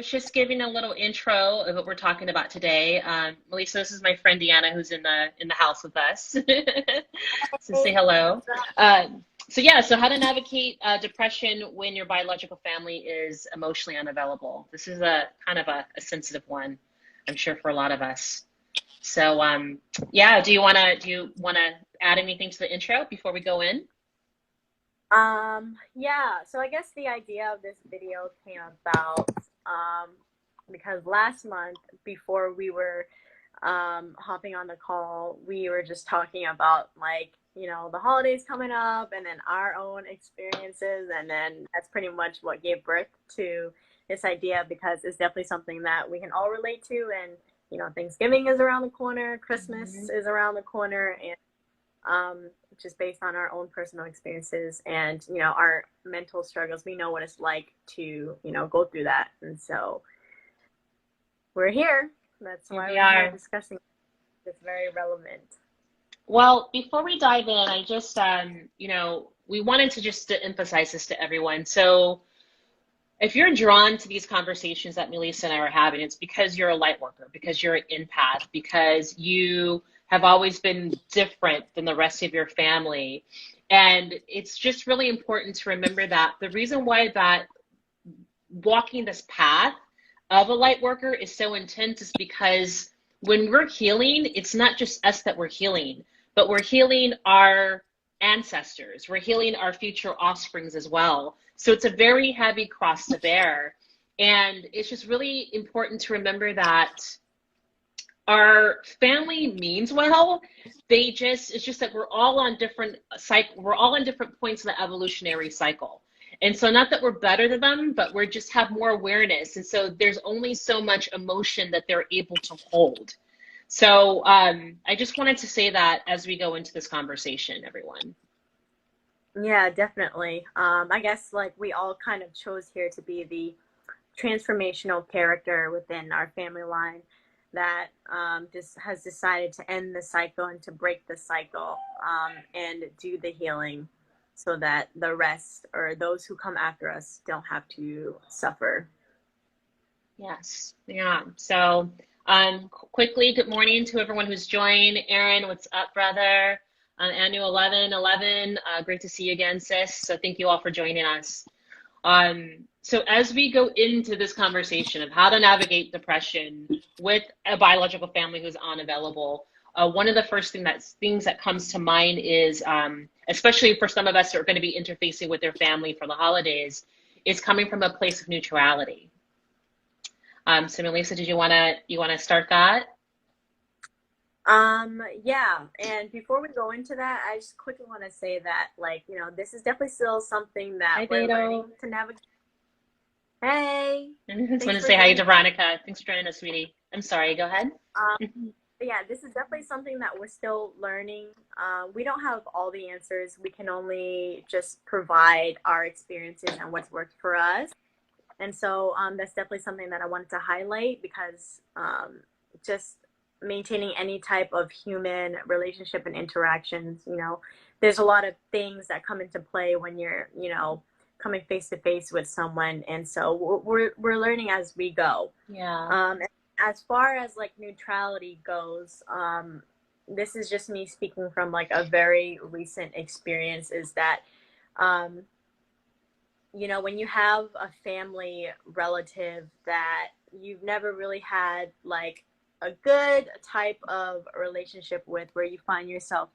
was just giving a little intro of what we're talking about today. Melissa, this is my friend Deanna, who's in the house with us. So say Hey, hello. what's up? So yeah, so how to navigate depression when your biological family is emotionally unavailable. This is a kind of a sensitive one, I'm sure for a lot of us. So yeah, do you wanna add anything to the intro before we go in? Yeah, so I guess the idea of this video came about um, because last month, before we were hopping on the call, we were just talking about the holidays coming up and then our own experiences. And then that's pretty much what gave birth to this idea because it's definitely something that we can all relate to. And, Thanksgiving is around the corner, Christmas Mhm. is around the corner, and just based on our own personal experiences and our mental struggles, we know what it's like to go through that, and so we're here. That's Here why we we're here are. discussing. It's very relevant. Well, before we dive in, I just, we wanted to just to emphasize this to everyone. So, if you're drawn to these conversations that Melissa and I are having, it's because you're a light worker, because you're an empath, because you have always been different than the rest of your family. And it's just really important to remember that the reason why that walking this path of a light worker is so intense is because when we're healing, it's not just us that we're healing, but we're healing our ancestors, we're healing our future offsprings as well. So it's a very heavy cross to bear. And it's just really important to remember that our family means well. It's just that we're all on different we're all on different points in the evolutionary cycle. And so not that we're better than them, but we just have more awareness. And so there's only so much emotion that they're able to hold. So I just wanted to say that as we go into this conversation, everyone. Yeah, definitely. I guess like we all kind of chose here to be the transformational character within our family line that just has decided to end the cycle and to break the cycle, and do the healing so that the rest or those who come after us don't have to suffer. Yes. Yeah. So, quickly, good morning to everyone who's joined. Aaron, what's up, brother? Annual 1111, great to see you again, sis. So, thank you all for joining us. So, as we go into this conversation of how to navigate depression with a biological family who's unavailable, one of the first things that comes to mind is, especially for some of us who are going to be interfacing with their family for the holidays, is coming from a place of neutrality. So Melissa, did you wanna start that? Yeah, and before we go into that, I just quickly want to say that, this is definitely still something that Hi, we're learning Beto. to navigate. Hey, I just want thanks to for say hi joining. to Veronica. Thanks for joining us, sweetie. I'm sorry. Go ahead. Um, but yeah, this is definitely something that we're still learning. We don't have all the answers. We can only just provide our experiences and what's worked for us. And so that's definitely something that I wanted to highlight because just maintaining any type of human relationship and interactions, there's a lot of things that come into play when you're, coming face to face with someone. And so we're learning as we go. Yeah. As far as like neutrality goes, this is just me speaking from like a very recent experience is that um, when you have a family relative that you've never really had like a good type of relationship with, where you find yourself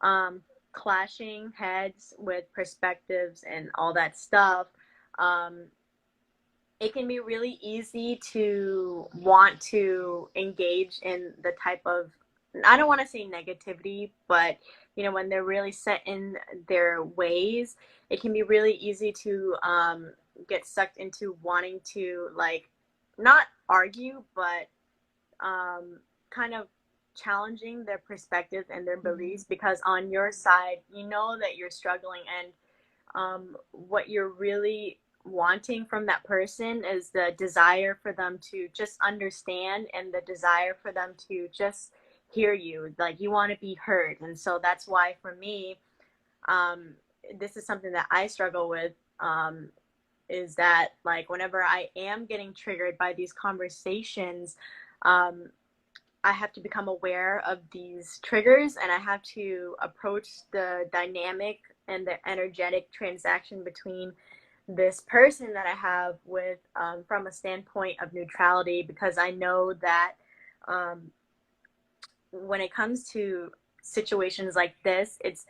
um, clashing heads with perspectives and all that stuff, um, it can be really easy to want to engage in the type of, I don't want to say negativity, but when they're really set in their ways, it can be really easy to get sucked into wanting to like not argue, but kind of challenging their perspective and their Mhm. beliefs, because on your side, that you're struggling, and what you're really wanting from that person is the desire for them to just understand and the desire for them to just hear you. Like you want to be heard. And so that's why for me, um, this is something that I struggle with. is that like whenever I am getting triggered by these conversations, I have to become aware of these triggers, and I have to approach the dynamic and the energetic transaction between this person that I have with from a standpoint of neutrality, because I know that um, when it comes to situations like this, it's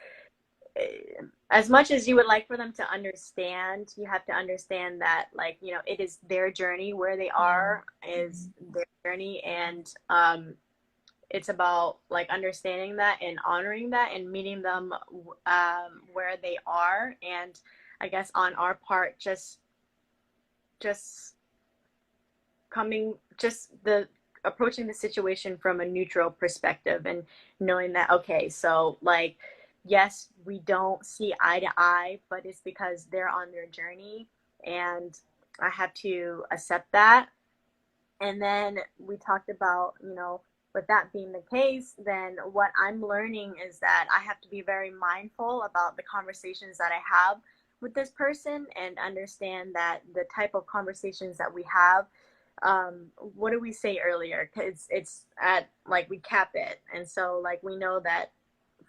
as much as you would like for them to understand, you have to understand that, like, you know, it is their journey. Where they are is their journey, and it's about like understanding that and honoring that and meeting them where they are. And I guess on our part, just coming, just the approaching the situation from a neutral perspective and knowing that, okay, so like, yes, we don't see eye to eye, but it's because they're on their journey, and I have to accept that. And then we talked about, you know, with that being the case, then what I'm learning is that I have to be very mindful about the conversations that I have with this person, and understand that the type of conversations that we have, what did we say earlier? Because it's at like we cap it. And so like we know that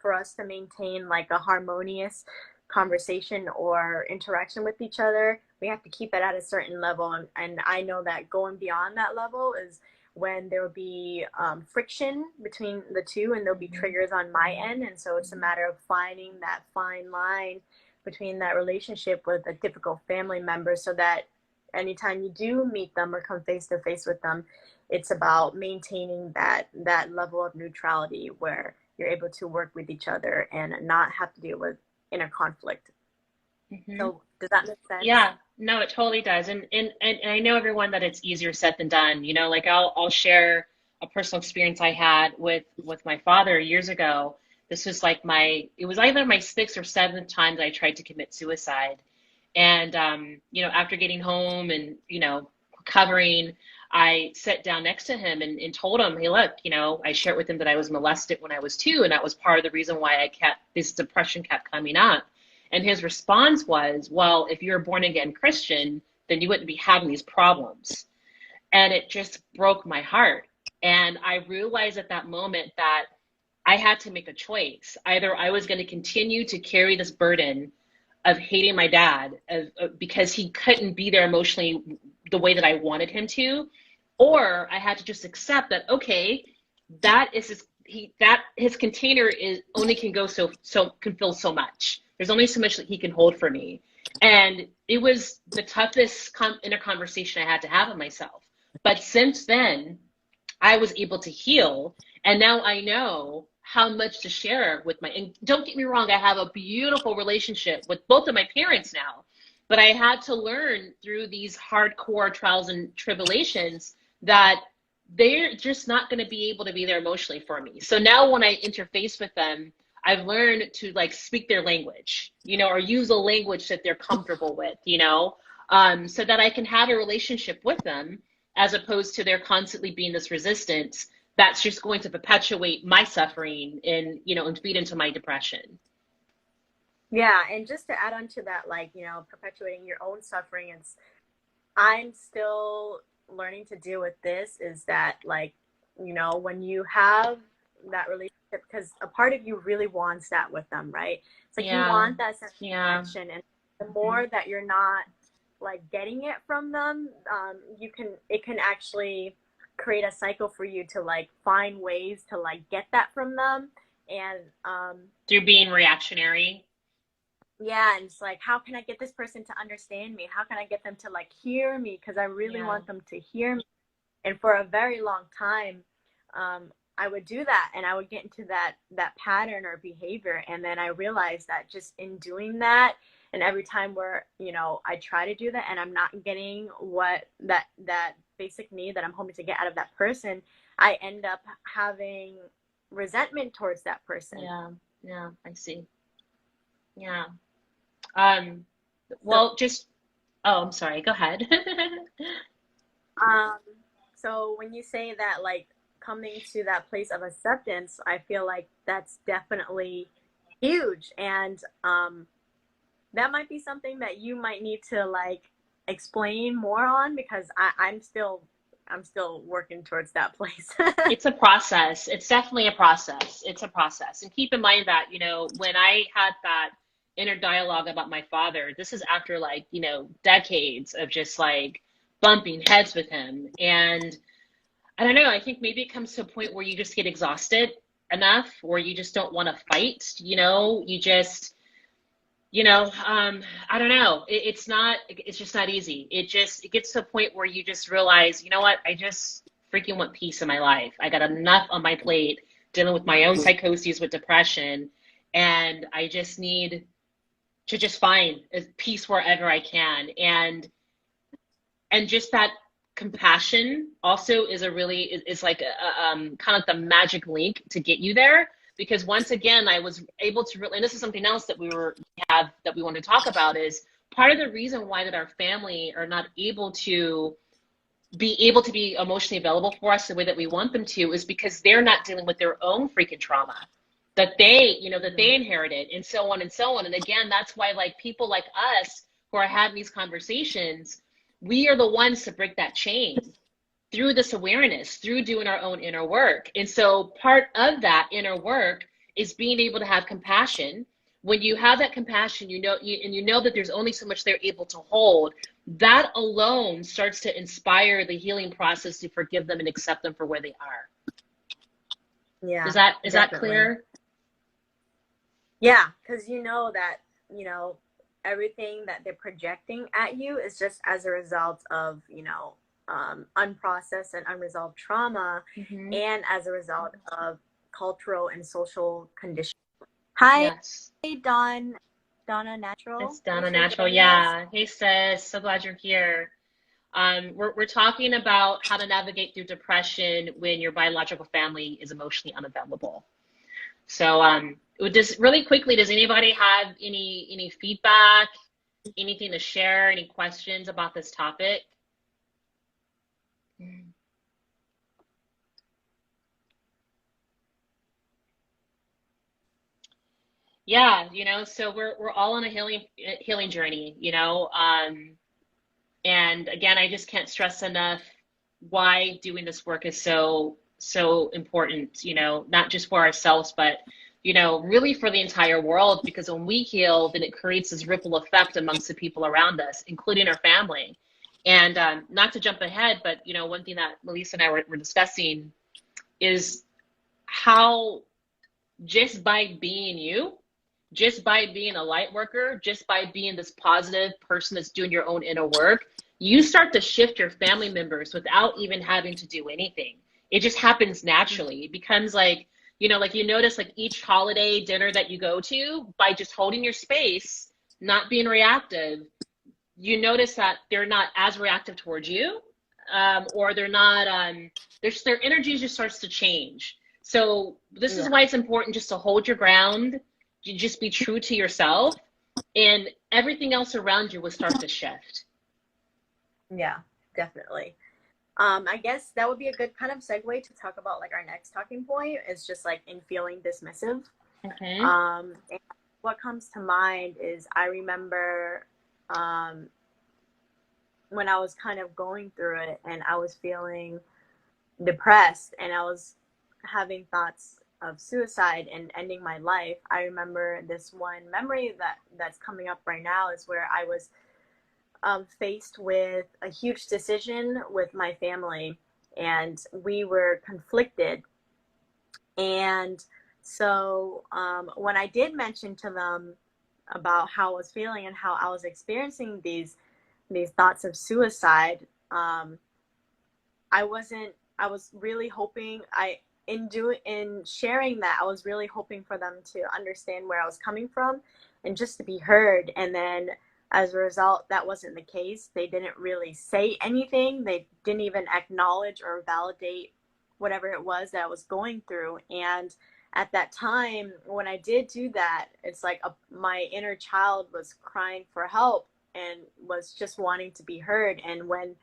for us to maintain like a harmonious conversation or interaction with each other, we have to keep it at a certain level. And I know that going beyond that level is when there will be friction between the two, and there'll be triggers on my end. And so it's a matter of finding that fine line between that relationship with a difficult family member, so that anytime you do meet them or come face to face with them, it's about maintaining that level of neutrality where you're able to work with each other and not have to deal with inner conflict. Mm-hmm. So does that make sense? Yeah, no, it totally does. And I know everyone that it's easier said than done. You know, like I'll share a personal experience I had with my father years ago. This was like it was either my sixth or seventh time that I tried to commit suicide. And you know, after getting home and, you know, recovering, I sat down next to him and told him, hey, look, you know, I shared with him that I was molested when I was 2, and that was part of the reason why this depression kept coming up. And his response was, well, if you're a born again Christian, then you wouldn't be having these problems. And it just broke my heart. And I realized at that moment that I had to make a choice. Either I was going to continue to carry this burden of hating my dad because he couldn't be there emotionally the way that I wanted him to, or I had to just accept that, okay, that is his container is only can go can fill so much. There's only so much that he can hold for me. And it was the toughest inner conversation I had to have with myself. But since then, I was able to heal, and now I know how much to share with and don't get me wrong, I have a beautiful relationship with both of my parents now, but I had to learn through these hardcore trials and tribulations that they're just not going to be able to be there emotionally for me. So now when I interface with them, I've learned to like speak their language, you know, or use a language that they're comfortable with, you know, so that I can have a relationship with them, as opposed to there constantly being this resistance that's just going to perpetuate my suffering and, you know, and feed into my depression. Yeah, and just to add on to that, like, you know, perpetuating your own suffering, I'm still learning to deal with this, is that, like, you know, when you have that relationship, because a part of you really wants that with them, right? It's like you want that sense of connection, and the more that you're not like getting it from them, it can actually create a cycle for you to like find ways to like get that from them. And through being reactionary. Yeah, and it's like, how can I get this person to understand me? How can I get them to like hear me? Because I really want them to hear me. And for a very long time, I would do that, and I would get into that pattern or behavior. And then I realized that just in doing that, and every time where, you know, I try to do that and I'm not getting what that basic need that I'm hoping to get out of that person, I end up having resentment towards that person. Yeah, I see. Yeah. Well, I'm sorry, go ahead. So when you say that, like, coming to that place of acceptance, I feel like that's definitely huge. And that might be something that you might need to like explain more on, because I'm still working towards that place. It's a process. It's definitely a process. It's a process. And keep in mind that, when I had that inner dialogue about my father, this is after like, decades of just like bumping heads with him. And I don't know, I think maybe it comes to a point where you just get exhausted enough, where you just don't want to fight, you just, I don't know. It's just not easy. It gets to a point where you just realize, you know what? I just freaking want peace in my life. I got enough on my plate dealing with my own psychoses with depression. And I just need to just find peace wherever I can. And just that compassion also is is like kind of the magic link to get you there. Because once again, I was able to really, and this is something else that we want to talk about, is part of the reason why that our family are not able to be emotionally available for us the way that we want them to, is because they're not dealing with their own freaking trauma that they inherited, and so on and so on. And again, that's why like people like us who are having these conversations, we are the ones to break that chain through this awareness, through doing our own inner work. And so part of that inner work is being able to have compassion. When you have that compassion, you know that there's only so much they're able to hold. That alone starts to inspire the healing process to forgive them and accept them for where they are. Yeah. Is that clear? Yeah, because that, everything that they're projecting at you is just as a result of, unprocessed and unresolved trauma, and as a result of cultural and social conditions. Hi, yes. Donna Natural. It's Donna Natural, yeah. Hey sis, so glad you're here. We're talking about how to navigate through depression when your biological family is emotionally unavailable. So just really quickly, does anybody have any feedback, anything to share, any questions about this topic? Yeah, so we're all on a healing journey, and again, I just can't stress enough why doing this work is so important, not just for ourselves, but really for the entire world, because when we heal, then it creates this ripple effect amongst the people around us, including our family. And not to jump ahead, but one thing that Melissa and I were discussing is how just by being you, just by being a light worker, just by being this positive person that's doing your own inner work, you start to shift your family members without even having to do anything. It just happens naturally. It becomes like, like you notice like each holiday dinner that you go to, by just holding your space, not being reactive, you notice that they're not as reactive towards you, or they're not, their energy just starts to change. So this is why it's important just to hold your ground, you just be true to yourself, and everything else around you will start to shift. Yeah, definitely. I guess that would be a good kind of segue to talk about like our next talking point is just like in feeling dismissive. And what comes to mind is I remember when I was kind of going through it and I was feeling depressed and I was having thoughts of suicide and ending my life. I remember this one memory that's coming up right now is where I was faced with a huge decision with my family, and we were conflicted. And so when I did mention to them about how I was feeling and how I was experiencing these thoughts of suicide, I was really hoping in sharing that, I was really hoping for them to understand where I was coming from and just to be heard. And then as a result, that wasn't the case. They didn't really say anything. They didn't even acknowledge or validate whatever it was that I was going through. And at that time, when I did do that, it's like my inner child was crying for help and was just wanting to be heard. And when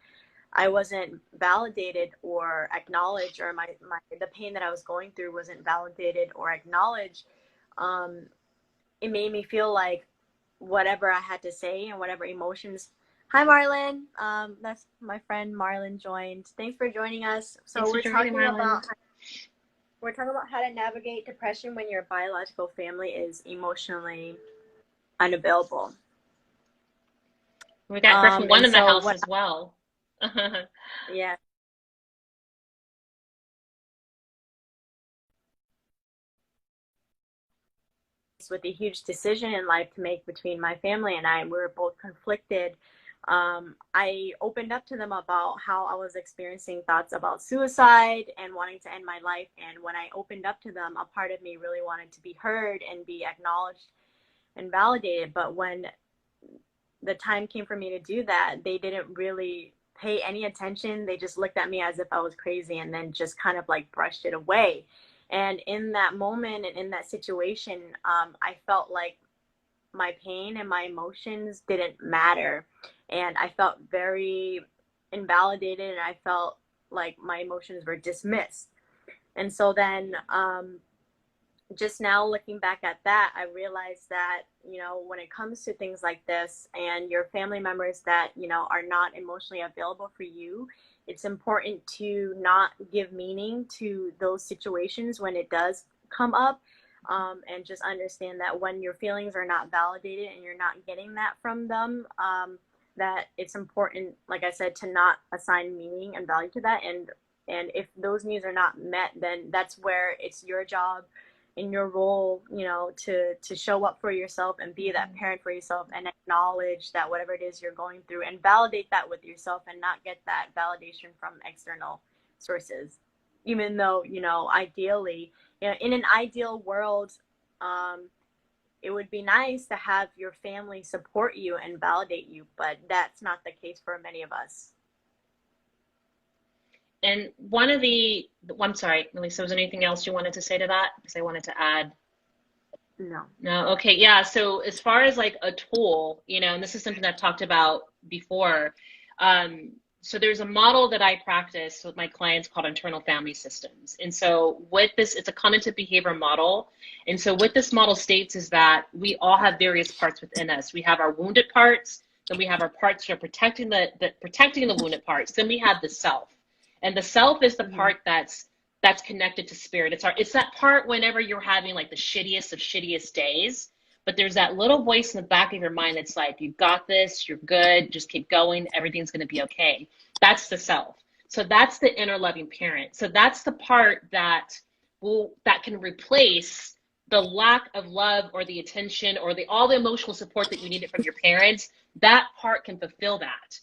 I wasn't validated or acknowledged, or the pain that I was going through wasn't validated or acknowledged, it made me feel like whatever I had to say and whatever emotions Hi, Marlon. That's my friend Marlon joined. Thanks for joining us. So Thanks for joining, Marlon. we're talking about how to navigate depression when your biological family is emotionally unavailable. We got Griffin one And in the so house what? as well. Yeah. With a huge decision in life to make between my family and I. We were both conflicted. I opened up to them about how I was experiencing thoughts about suicide and wanting to end my life. And when I opened up to them, a part of me really wanted to be heard and be acknowledged and validated. But when the time came for me to do that, they didn't really pay any attention. They just looked at me as if I was crazy and then just kind of like brushed it away. And in that moment and in that situation, I felt like my pain and my emotions didn't matter. And I felt very invalidated, and I felt like my emotions were dismissed. And so then just now looking back at that, I realized that, when it comes to things like this and your family members that, are not emotionally available for you, it's important to not give meaning to those situations when it does come up. And just understand that when your feelings are not validated and you're not getting that from them, that it's important, like I said, to not assign meaning and value to that. And if those needs are not met, then that's where it's your job in your role, to show up for yourself and be that parent for yourself and acknowledge that whatever it is you're going through and validate that with yourself and not get that validation from external sources. Even though, ideally, in an ideal world, it would be nice to have your family support you and validate you, but that's not the case for many of us. And I'm sorry, Melissa, was there anything else you wanted to say to that? Because I wanted to add. No. No, okay, yeah. So as far as like a tool, and this is something I've talked about before. So there's a model that I practice with my clients called internal family systems. And so with this, it's a cognitive behavior model. And so what this model states is that we all have various parts within us. We have our wounded parts, then we have our parts that are protecting the wounded parts, then we have the self. And the self is the part that's connected to spirit. It's that part whenever you're having like the shittiest of shittiest days, but there's that little voice in the back of your mind that's like, you got this, you're good, just keep going, everything's going to be okay. That's the self. So that's the inner loving parent. So that's the part that can replace the lack of love or the attention or all the emotional support that you needed from your parents. That part can fulfill that.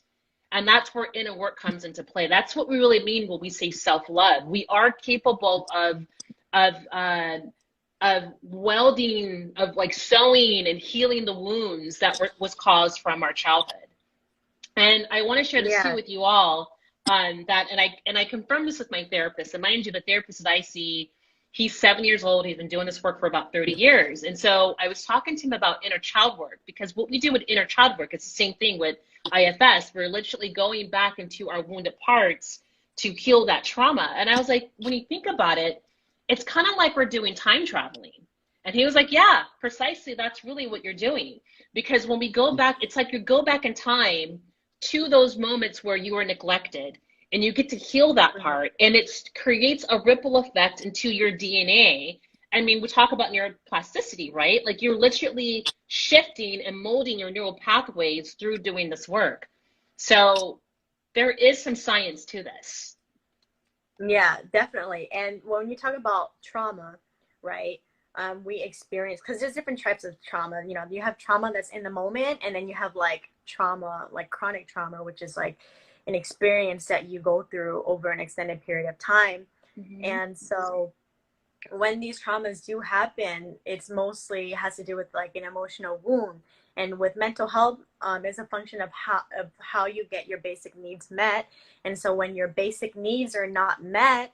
And that's where inner work comes into play. That's what we really mean when we say self-love. We are capable of welding, of like sewing and healing the wounds that was caused from our childhood. And I want to share this too Yeah. with you all. And I confirmed this with my therapist. And mind you, the therapist that I see, he's 7 years old. He's been doing this work for about 30 years. And so I was talking to him about inner child work, because what we do with inner child work, it's the same thing with IFS. We're literally going back into our wounded parts to heal that trauma. And I was like, when you think about it, it's kind of like we're doing time traveling. And he was like, yeah, precisely. That's really what you're doing. Because when we go back, it's like you go back in time to those moments where you were neglected, and you get to heal that part, and it creates a ripple effect into your DNA. I mean, we talk about neuroplasticity, right? Like you're literally shifting and molding your neural pathways through doing this work. So there is some science to this. Yeah, definitely. And when you talk about trauma, right? We experience, because there's different types of trauma. You have trauma that's in the moment, and then you have like trauma, like chronic trauma, which is like an experience that you go through over an extended period of time. And so when these traumas do happen, it's mostly has to do with like an emotional wound. And with mental health, is a function of how you get your basic needs met. And so when your basic needs are not met,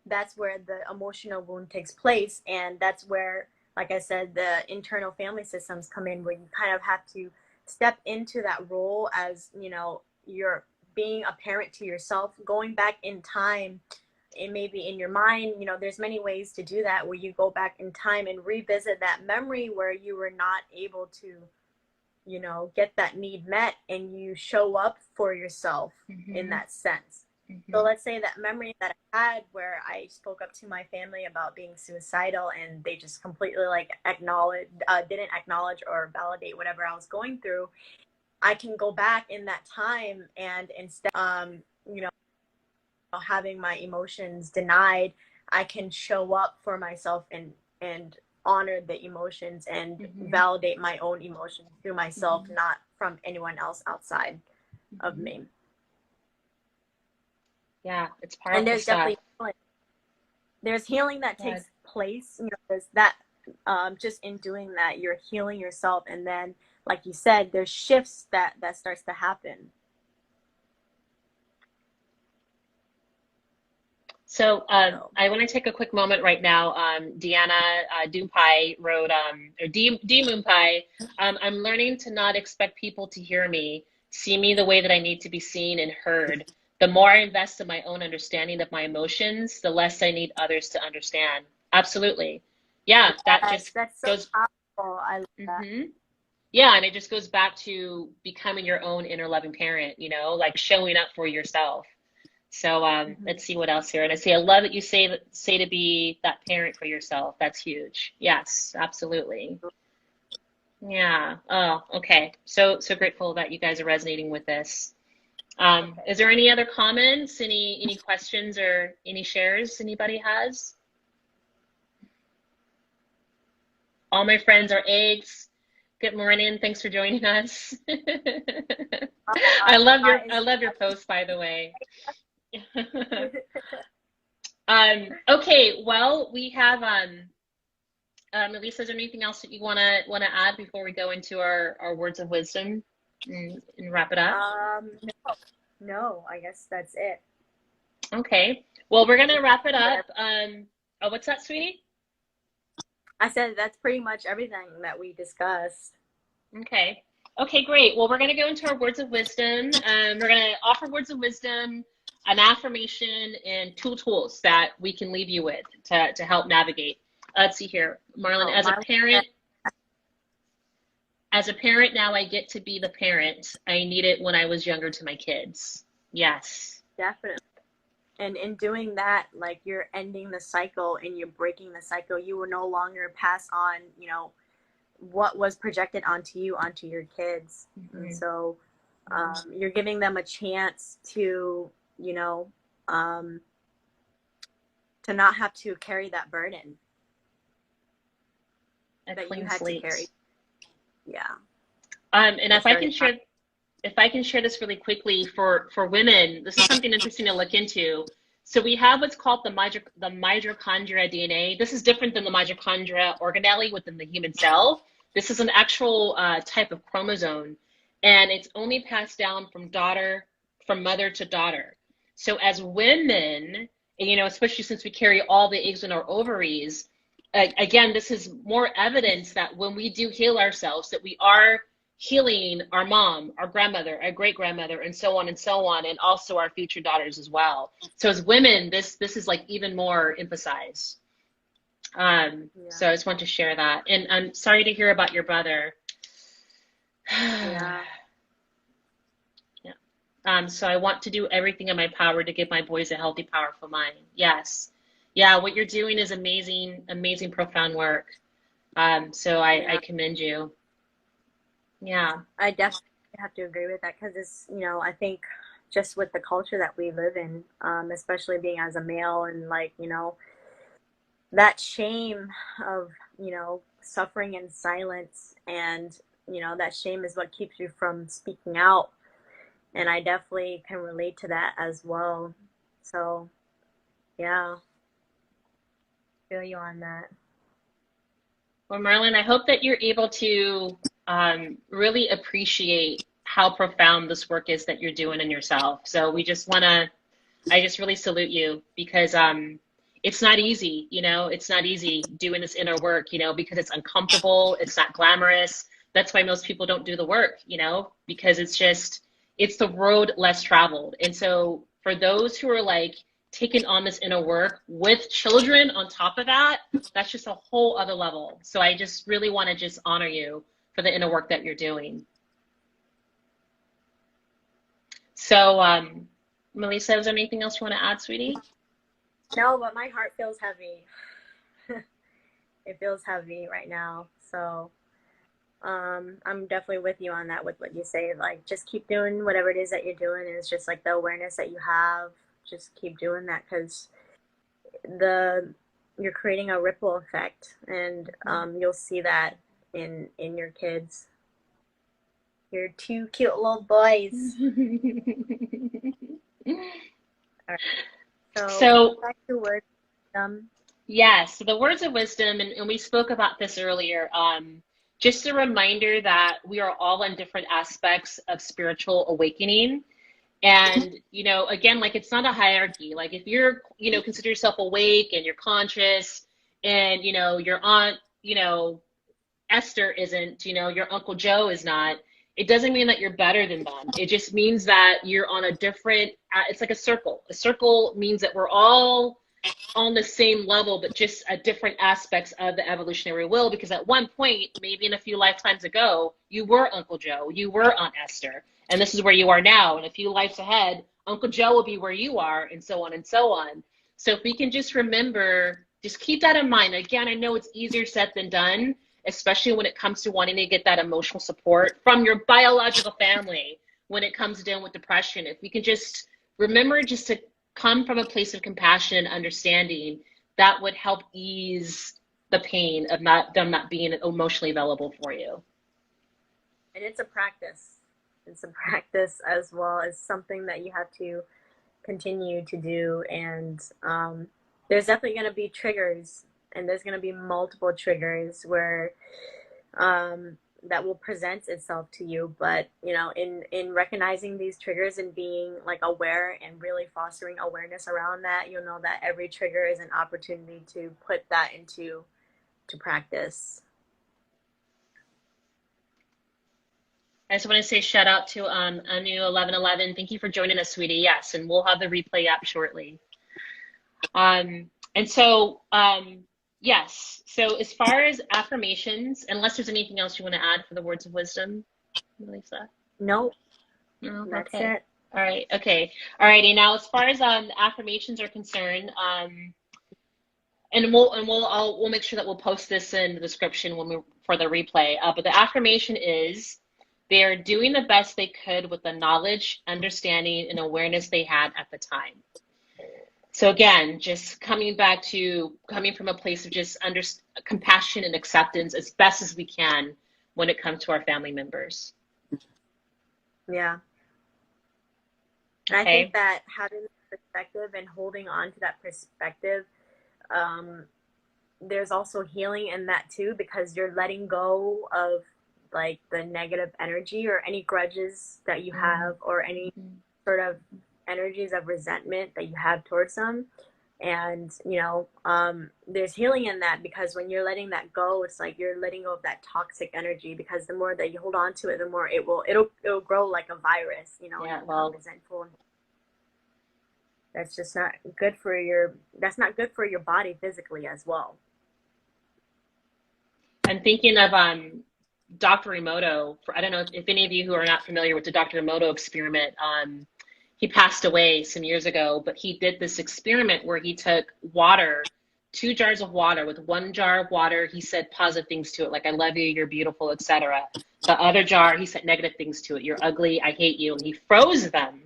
that's where the emotional wound takes place. And that's where, like I said, the internal family systems come in, where you kind of have to step into that role as, you're being a parent to yourself, going back in time. It may be in your mind, there's many ways to do that, where you go back in time and revisit that memory where you were not able to, you know, get that need met, and you show up for yourself in that sense. So let's say that memory that I had where I spoke up to my family about being suicidal, and they just completely like didn't acknowledge or validate whatever I was going through. I can go back in that time, and instead, you know, having my emotions denied, I can show up for myself and honor the emotions and validate my own emotions through myself, not from anyone else outside of me. Yeah, it's powerful And there's stuff. definitely there's healing that takes place. You know, there's that just in doing that, you're healing yourself, and then, like you said, there's shifts that starts to happen. So I want to take a quick moment right now. Deanna Doompai wrote, or D Moonpai, I'm learning to not expect people to hear me, see me the way that I need to be seen and heard. The more I invest in my own understanding of my emotions, the less I need others to understand. Absolutely. Yeah, that's so goes, powerful. I love that. Yeah, and it just goes back to becoming your own inner loving parent, you know, like showing up for yourself. So let's see what else here. And I love that you say to be that parent for yourself. That's huge. Yes, absolutely. Yeah. Oh, okay. So grateful that you guys are resonating with this. Is there any other comments, any questions or any shares anybody has? All my friends are eggs. Good morning. Thanks for joining us. I love your post, by the way. Okay, well, we have Elisa, is there anything else that you wanna add before we go into our words of wisdom and wrap it up? No, I guess that's it. Okay. Well, we're gonna wrap it up. Oh, what's that, sweetie? I said that's pretty much everything that we discussed. Okay. Okay, great. Well, we're gonna go into our words of wisdom. We're gonna offer words of wisdom, an affirmation, and 2 tools that we can leave you with to help navigate. Let's see here, Marlon. As a parent, now I get to be the parent I needed when I was younger to my kids. Yes. Definitely. And in doing that, like, you're ending the cycle and you're breaking the cycle. You will no longer pass on, you know, what was projected onto you, onto your kids. And so you're giving them a chance to, you know, to not have to carry that burden that you had to carry. Yeah. And if I can share this really quickly for women, this is something interesting to look into. So we have what's called the mitochondria DNA. This is different than the mitochondria organelle within the human cell. This is an actual type of chromosome, and it's only passed down from mother to daughter. So as women, you know, especially since we carry all the eggs in our ovaries, again, this is more evidence that when we do heal ourselves, that we are healing our mom, our grandmother, our great-grandmother, and so on, and also our future daughters as well. So as women, this is like even more emphasized. So I just want to share that. And I'm sorry to hear about your brother. Yeah. So I want to do everything in my power to give my boys a healthy, powerful mind. Yes. Yeah, what you're doing is amazing, amazing, profound work. So I commend you. Yeah. I definitely have to agree with that, because it's, you know, I think just with the culture that we live in, especially being as a male, and like, you know, that shame of, you know, suffering in silence, and, you know, that shame is what keeps you from speaking out. And I definitely can relate to that as well. So, yeah. Feel you on that. Well, Marlon, I hope that you're able to really appreciate how profound this work is that you're doing in yourself. So I just really salute you, because it's not easy, you know, it's not easy doing this inner work, you know, because it's uncomfortable, it's not glamorous. That's why most people don't do the work, you know, because it's the road less traveled. And so for those who are like taking on this inner work with children on top of that, that's just a whole other level. So I just really want to just honor you for the inner work that you're doing. So, Melissa, is there anything else you want to add, sweetie? No, but my heart feels heavy. It feels heavy right now. So I'm definitely with you on that, with what you say. Like, just keep doing whatever it is that you're doing. And it's just like the awareness that you have. Just keep doing that, because you're creating a ripple effect, and you'll see that in your kids. You're two cute little boys. All right. So back to words. Yes, so the words of wisdom, and we spoke about this earlier. Just a reminder that we are all in different aspects of spiritual awakening. And, again, like, it's not a hierarchy. Like, if you're, consider yourself awake and you're conscious, and, your aunt, Esther isn't, your Uncle Joe is not, it doesn't mean that you're better than them. It just means that you're on a different, it's like a circle. A circle means that we're all on the same level, but just at different aspects of the evolutionary wheel, because at one point, maybe in a few lifetimes ago, you were Uncle Joe, you were Aunt Esther, and this is where you are now. And a few lives ahead, Uncle Joe will be where you are, and so on and so on. So if we can just remember, just keep that in mind. Again, I know it's easier said than done, especially when it comes to wanting to get that emotional support from your biological family when it comes down with depression. If we can just remember just to come from a place of compassion and understanding, that would help ease the pain of them not being emotionally available for you. And it's a practice. It's a practice as well. As something that you have to continue to do. And there's definitely going to be triggers, and there's going to be multiple triggers where that will present itself to you. But in recognizing these triggers and being like aware and really fostering awareness around that, you'll know that every trigger is an opportunity to put that into practice. I just want to say shout out to Anu1111. Thank you for joining us, sweetie. Yes, and we'll have the replay up shortly. Yes. So as far as affirmations, unless there's anything else you want to add for the words of wisdom, Melissa? Nope. No, that's okay. it. All right. Okay. All righty. Now, as far as affirmations are concerned, and we'll make sure that we'll post this in the description for the replay. But the affirmation is, they are doing the best they could with the knowledge, understanding, and awareness they had at the time. So again, just coming from a place of just compassion and acceptance as best as we can when it comes to our family members. Yeah. And I think that having perspective and holding on to that perspective, there's also healing in that too, because you're letting go of like the negative energy or any grudges that you have, or any sort of energies of resentment that you have towards them. And there's healing in that, because when you're letting that go, it's like you're letting go of that toxic energy, because the more that you hold on to it, the more it'll grow like a virus, Yeah, well, resentful. That's just not good for your body physically as well. I'm thinking of Dr. Emoto. I don't know if any of you who are not familiar with the Dr. Emoto experiment. He passed away some years ago, but he did this experiment where he took water, 2 jars of water. With 1 jar of water, he said positive things to it, like, I love you, you're beautiful, etc. The other jar, he said negative things to it, you're ugly, I hate you. And he froze them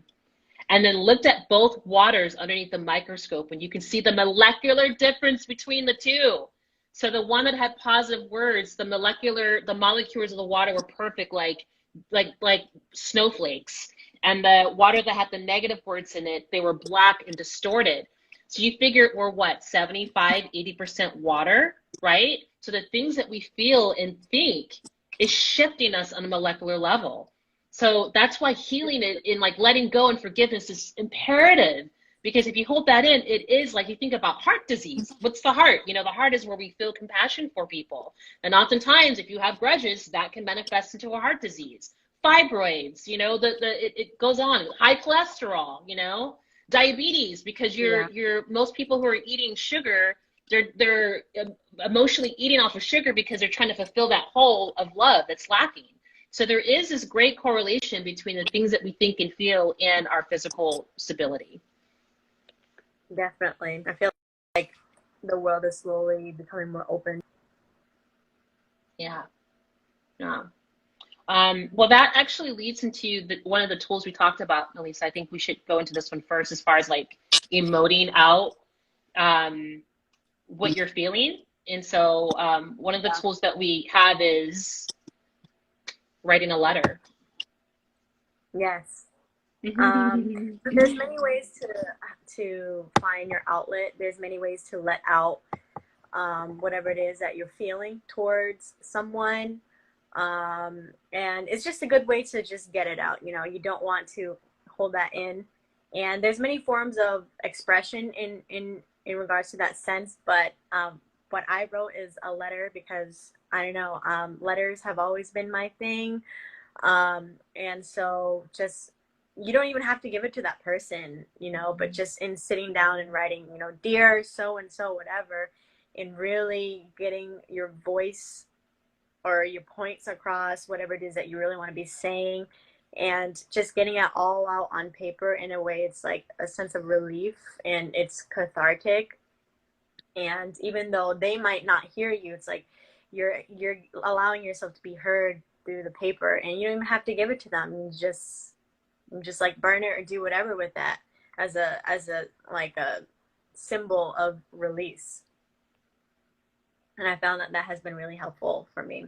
and then looked at both waters underneath the microscope, and you can see the molecular difference between the two. So the one that had positive words, the molecules of the water were perfect, like snowflakes. And the water that had the negative words in it, they were black and distorted. So you figure we're what, 75, 80% water, right? So the things that we feel and think is shifting us on a molecular level. So that's why healing it in like letting go and forgiveness is imperative. Because if you hold that in, it is like, you think about heart disease. What's the heart? The heart is where we feel compassion for people. And oftentimes, if you have grudges, that can manifest into a heart disease. Fibroids, it goes on. High cholesterol, diabetes, because most people who are eating sugar, they're emotionally eating off of sugar because they're trying to fulfill that hole of love that's lacking. So there is this great correlation between the things that we think and feel and our physical stability. Definitely. I feel like the world is slowly becoming more open. Yeah. Yeah. Well, that actually leads into one of the tools we talked about, Melissa. I think we should go into this one first, as far as like emoting out what you're feeling. And so one of the Yeah. tools that we have is writing a letter. Yes. There's many ways to find your outlet. There's many ways to let out whatever it is that you're feeling towards someone. And it's just a good way to just get it out. You know, you don't want to hold that in. And there's many forms of expression in regards to that sense. But what I wrote is a letter because I don't know, letters have always been my thing. And so just, you don't even have to give it to that person, you know, but just in sitting down and writing, you know, dear so and so, whatever, and really getting your voice or your points across, whatever it is that you really want to be saying, and just getting it all out on paper. In a way, it's like a sense of relief and it's cathartic. And even though they might not hear you, it's like you're allowing yourself to be heard through the paper, and you don't even have to give it to them. You just like burn it or do whatever with that as a like a symbol of release. And I found that has been really helpful for me.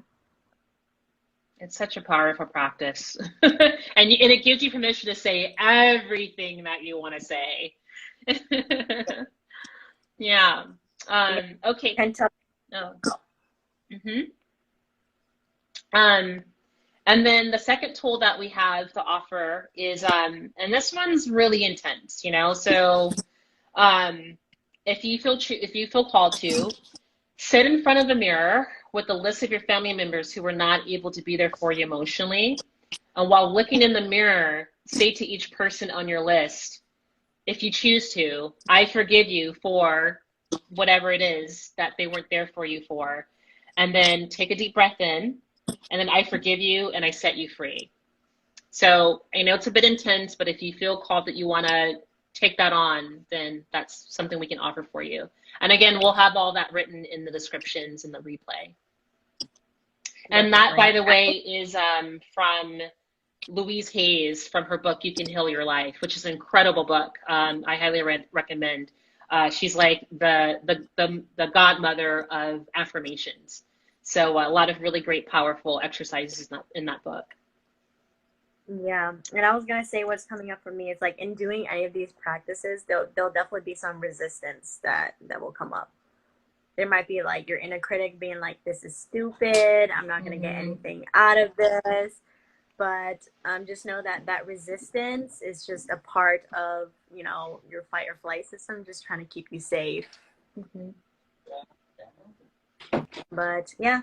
It's such a powerful practice. And it gives you permission to say everything that you want to say. Yeah. Okay. And tell. Oh. Mm-hmm. And then the second tool that we have to offer is, and this one's really intense, you know. So, if you feel called to, sit in front of the mirror with a list of your family members who were not able to be there for you emotionally. And while looking in the mirror, say to each person on your list, if you choose to, I forgive you for whatever it is that they weren't there for you for. And then take a deep breath in, and then I forgive you and I set you free. So I know it's a bit intense, but if you feel called that you want to take that on, then that's something we can offer for you. And again, we'll have all that written in the descriptions in the replay. And that, by the way, is from Louise Hayes, from her book, You Can Heal Your Life, which is an incredible book. I highly recommend. She's like the godmother of affirmations. So a lot of really great, powerful exercises in that book. Yeah, and I was gonna say what's coming up for me is like in doing any of these practices, there'll definitely be some resistance that will come up. There might be like your inner critic being like, "This is stupid. I'm not gonna get anything out of this." But just know that that resistance is just a part of, you know, your fight or flight system, just trying to keep you safe. Mm-hmm. But yeah.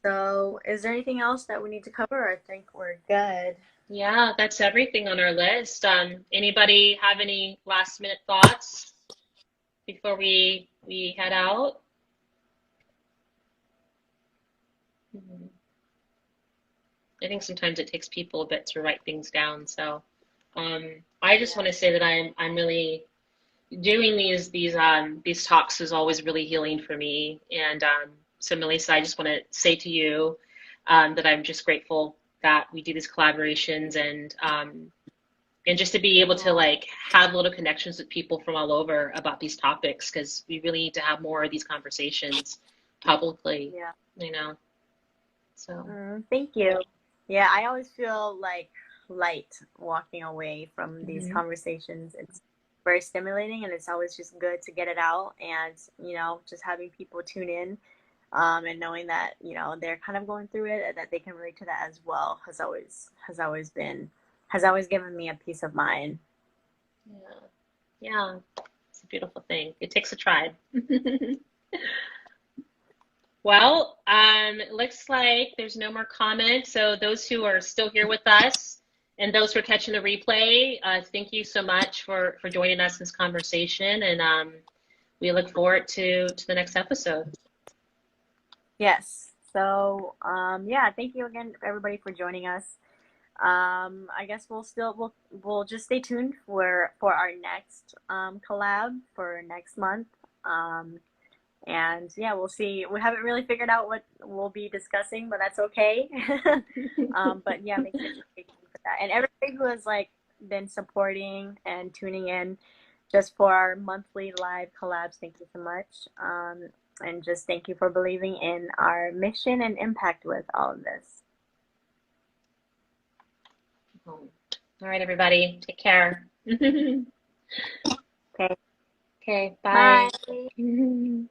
So is there anything else that we need to cover? I think we're good. Yeah, that's everything on our list. Anybody have any last minute thoughts before we head out? Mm-hmm. I think sometimes it takes people a bit to write things down. So I just want to say that I'm really doing these talks is always really healing for me. And so Melissa, I just want to say to you that I'm just grateful that we do these collaborations, and just to be able to like have little connections with people from all over about these topics, because we really need to have more of these conversations publicly. Yeah. You know. So Thank you. Yeah, I always feel like light walking away from these conversations. It's very stimulating, and it's always just good to get it out, and you know, just having people tune in, and knowing that, you know, they're kind of going through it and that they can relate to that as well has always given me a peace of mind. Yeah, it's a beautiful thing. It takes a tribe. Well, it looks like there's no more comments. So those who are still here with us and those who are catching the replay, thank you so much for joining us in this conversation. And we look forward to the next episode. Yes. So yeah, thank you again, everybody, for joining us. I guess we'll just stay tuned for our next collab for next month. And yeah, we'll see. We haven't really figured out what we'll be discussing, but that's okay. But yeah, make sure to stay tuned for that. And everybody who has like been supporting and tuning in just for our monthly live collabs, thank you so much. And just thank you for believing in our mission and impact with all of this. All right, everybody, take care. Okay. Okay, bye. Bye.